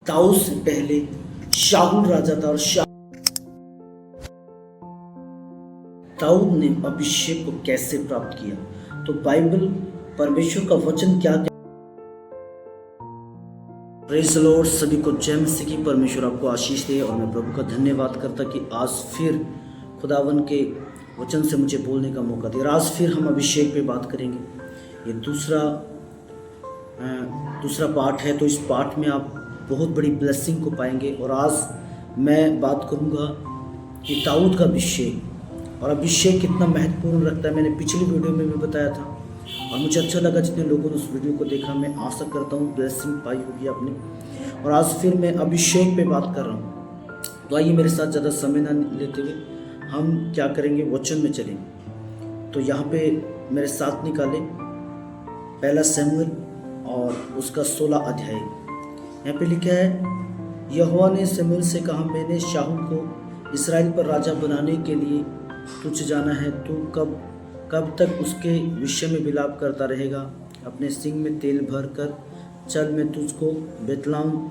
दाऊद से पहले शाऊल राजा था और दाऊद ने अभिषेक को कैसे प्राप्त किया। तो बाइबल परमेश्वर का वचन क्या कहता है। Praise the Lord. सभी को जय मसीह की। परमेश्वर आपको आशीष दे और मैं प्रभु का धन्यवाद करता कि आज फिर खुदावन के वचन से मुझे बोलने का मौका दिया। आज फिर हम अभिषेक पे बात करेंगे। ये दूसरा पार्ट है, तो इस पार्ट में आप बहुत बड़ी ब्लेसिंग को पाएंगे। और आज मैं बात करूंगा कि दाऊद का अभिषेक और अभिषेक कितना महत्वपूर्ण रखता है। मैंने पिछली वीडियो में भी बताया था और मुझे अच्छा लगा जितने लोगों ने उस वीडियो को देखा। मैं आशा करता हूँ ब्लेसिंग पाई होगी आपने। और आज फिर मैं अभिषेक पे बात कर रहा हूँ। तो आइए मेरे साथ ज़्यादा समय ना लेते हुए हम क्या करेंगे, वचन में चलेंगे। तो यहाँ पे मेरे साथ निकाले पहला शमूएल और उसका 16 अध्याय। यहाँ पे लिखा है, यहोवा ने शमूएल से कहा, मैंने शाऊल को इस्राएल पर राजा बनाने के लिए तुझ जाना है। तू कब तक उसके विषय में विलाप करता रहेगा। अपने सिंग में तेल भर कर चल, मैं तुझको बेतलाम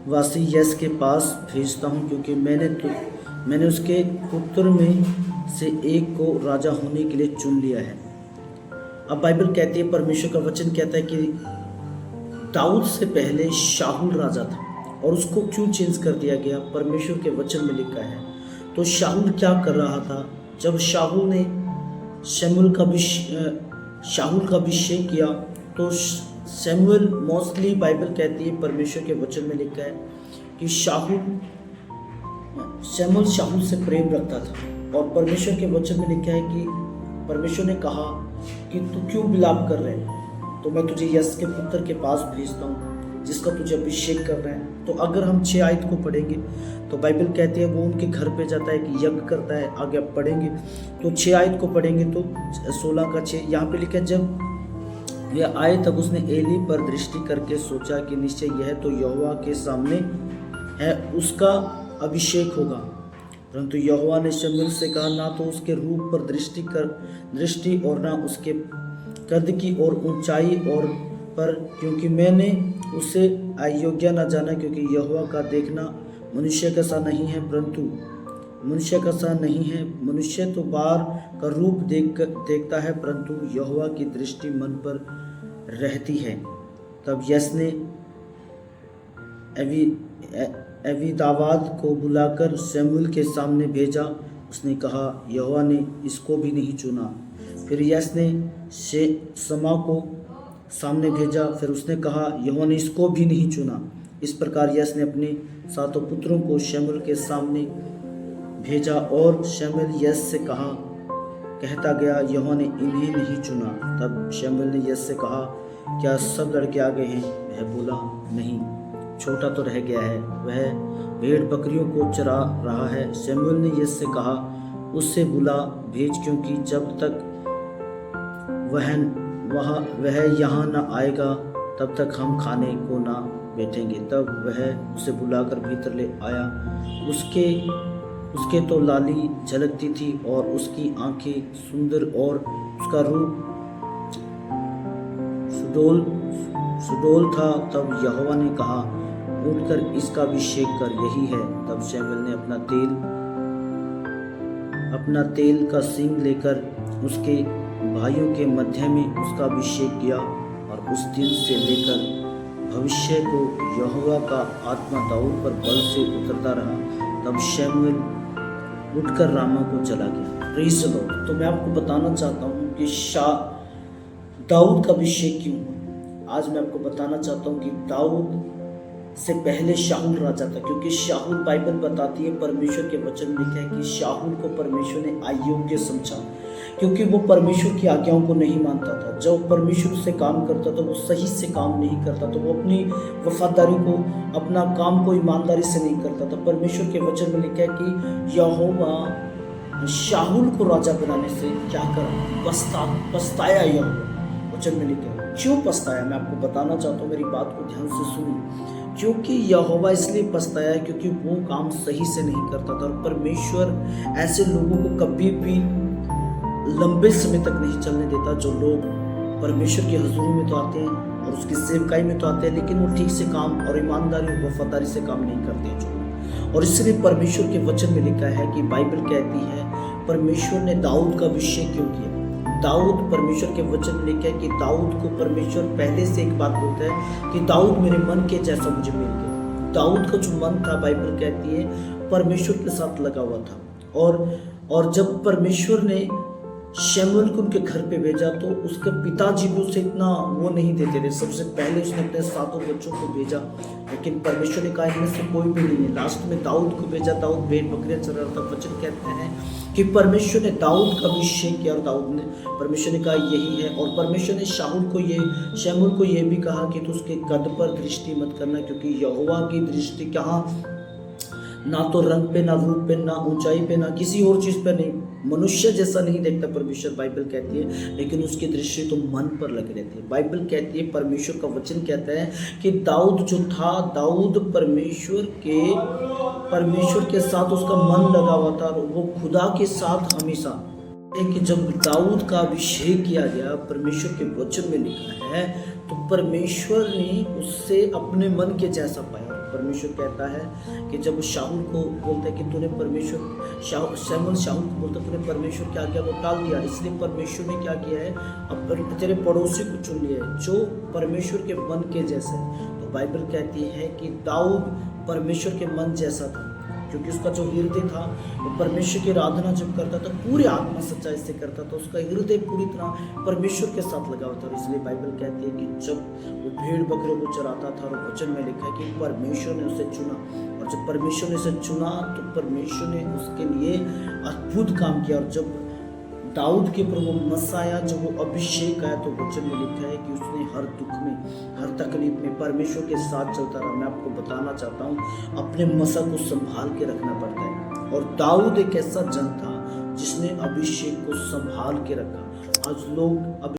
वासी यस के पास भेजता हूँ, क्योंकि मैंने उसके पुत्र में से एक को राजा होने के लिए चुन लिया है। अब बाइबल कहती है, परमेश्वर का वचन कहता है कि दाऊद से पहले शाऊल राजा था और उसको क्यों चेंज कर दिया गया, परमेश्वर के वचन में लिखा है। तो शाऊल क्या कर रहा था जब शाऊल ने शमूएल का अभिषेक किया। तो शमूएल मोस्टली बाइबल कहती है, परमेश्वर के वचन में लिखा है कि शमूएल शाऊल से प्रेम रखता था। और परमेश्वर के वचन में लिखा है कि परमेश्वर ने कहा कि तू क्यों विलाप कर रहे है, तो मैं तुझे यस के पुत्र के पास भेजता हूँ जिसका तुझे अभिषेक कर रहे हैं। तो अगर हम 6 आयत को पढ़ेंगे तो बाइबल कहती है वो उनके घर पे जाता है कि यज्ञ करता है। आगे आप पढ़ेंगे तो 6 आयत को पढ़ेंगे तो 16 का 6 यहाँ पे लिखा है, जब यह आए तब उसने एली पर दृष्टि करके सोचा कि निश्चय यह तो यहोवा के सामने है, उसका अभिषेक होगा। परंतु यहोवा ने शमूएल से कहा, ना तो उसके रूप पर दृष्टि और ना उसके कद की और ऊंचाई और पर, क्योंकि मैंने उसे अयोग्य न जाना। क्योंकि यहोवा का देखना मनुष्य का सा नहीं है, परंतु मनुष्य का सा नहीं है। मनुष्य तो बाहर का रूप देखता है, परंतु यहोवा की दृष्टि मन पर रहती है। तब यस ने अबीदावाद को बुलाकर शमूएल के सामने भेजा। उसने कहा, यहोवा ने इसको भी नहीं चुना। फिर यस ने शमा को सामने भेजा। फिर उसने कहा, यहोवा ने इसको भी नहीं चुना। इस प्रकार यस ने अपने 7 पुत्रों को शमूएल के सामने भेजा और शमूएल यस से कहता गया, यहोवा ने इन्हें नहीं चुना। तब शमूएल ने यस से कहा, क्या सब लड़के आ गए हैं? वह बोला, नहीं, छोटा तो रह गया है, वह भेड़ बकरियों को चरा रहा है। शमूएल ने यस से कहा, उससे बुला भेज, क्योंकि जब तक वह यहाँ न आएगा तब तक हम खाने को ना बैठेंगे। तब वह उसे बुलाकर भीतर ले आया। उसके तो लाली झलकती थी और उसकी आंखें सुंदर और उसका रूप सुडौल था। तब यहोवा ने कहा, उठकर इसका अभिषेक कर, यही है। तब शमूएल ने अपना तेल का सींग लेकर उसके भाइयों के मध्य में उसका अभिषेक किया। और उस दिन से लेकर भविष्य को यहोवा का आत्मा दाऊद पर बल से उतरता रहा। तब शमूएल उठकर रामा को चला गया। Praise the Lord. तो मैं आपको बताना चाहता हूँ कि दाऊद का अभिषेक क्यों हुआ। आज मैं आपको बताना चाहता हूँ कि दाऊद से पहले शाऊल राजा था, क्योंकि शाऊल बाइबल बताती है, परमेश्वर के वचन में लिखा है कि शाऊल को परमेश्वर ने अयोग्य समझा, क्योंकि वो परमेश्वर की आज्ञाओं को नहीं मानता था। जब परमेश्वर से काम करता था वो सही से काम नहीं करता था, वो अपनी वफादारी को, अपना काम को ईमानदारी से नहीं करता था। परमेश्वर के वचन में लिखा है कि यहोवा शाऊल को राजा बनाने से क्या करा, पछताया। यहोवा वचन में लिखा है, क्यों पछताया मैं आपको बताना चाहता हूँ, मेरी बात को ध्यान से सुनिए। क्योंकि यहोवा इसलिए पछताया है क्योंकि वो काम सही से नहीं करता था। और परमेश्वर ऐसे लोगों को कभी भी लंबे समय तक नहीं चलने देता, जो लोग परमेश्वर की हजूरी में तो आते हैं और उसकी सेवकाई में तो आते हैं, लेकिन वो ठीक से काम और ईमानदारी और वफादारी से काम नहीं करते हैं जो। और इसलिए परमेश्वर के वचन में लिखा है कि बाइबल कहती है परमेश्वर ने दाऊद का अभिषेक क्यों किया। दाऊद, परमेश्वर के वचन में लिखा है कि दाऊद को परमेश्वर पहले से एक बात बोलता है कि दाऊद मेरे मन के जैसा मुझे मिल गया। दाऊद का जो मन था, बाइबल कहती है परमेश्वर के साथ लगा हुआ था। और जब परमेश्वर ने शमूएल को उनके घर पे भेजा तो उसके पिताजी भी उसे इतना वो नहीं देते थे। सबसे पहले उसने अपने 7 बच्चों को भेजा, लेकिन परमेश्वर ने कहा इनमें से कोई भी नहीं है। लास्ट में दाऊद को भेजा। दाऊद भेड़ बकरियां चरा रहा था। वचन कहते हैं कि परमेश्वर ने दाऊद का अभिषेक किया और दाऊद ने, परमेश्वर ने कहा यही है। और परमेश्वर ने शमूएल को ये भी कहा कि तू उसके कद पर दृष्टि मत करना, क्योंकि यहोवा की दृष्टि कहाँ, ना तो रंग पे, ना रूप पे, ना ऊंचाई पे, ना किसी और चीज पे नहीं, मनुष्य जैसा नहीं देखता परमेश्वर, बाइबल कहती है, लेकिन उसकी दृष्टि तो मन पर लगी रहती है। बाइबल कहती है, परमेश्वर का वचन कहता है कि दाऊद जो था, दाऊद परमेश्वर के साथ उसका मन लगा हुआ था, और वो खुदा के साथ हमेशा कि जब दाऊद का अभिषेक किया गया, परमेश्वर के वचन में लिखा है, तो परमेश्वर ने उससे अपने मन के जैसा पाया। परमेश्वर कहता है कि जब शाऊल को बोलता है कि तूने शमूएल शाऊल को बोलता है तूने परमेश्वर की आज्ञा को टाल दिया, इसलिए परमेश्वर ने क्या किया है, अब तेरे पड़ोसी को चुन लिया है जो परमेश्वर के मन के जैसे। तो बाइबल कहती है कि दाऊद परमेश्वर के मन जैसा था, क्योंकि उसका जो हृदय था वो परमेश्वर की आराधना जब करता था पूरी आत्मा सच्चाई से करता था, उसका हृदय पूरी तरह परमेश्वर के साथ लगा हुआ था। और इसलिए बाइबल कहती है कि जब वो भेड़ बकरियों को चराता था, और वचन में लिखा है कि परमेश्वर ने उसे चुना, और जब परमेश्वर ने उसे चुना तो परमेश्वर ने उसके लिए अद्भुत काम किया। और जब दाऊद के ऊपर वो मसाया, जब वो अभिषेक आया, तो वचन में लिखा है कि उसने हर दुख में, हर तकलीफ में परमेश्वर के साथ चलता रहा। मैं आपको बताना चाहता हूँ, अपने मसा को संभाल के रखना पड़ता है। और दाऊद एक ऐसा जन था जिसने अभिषेक को संभाल के रखा। आज लोग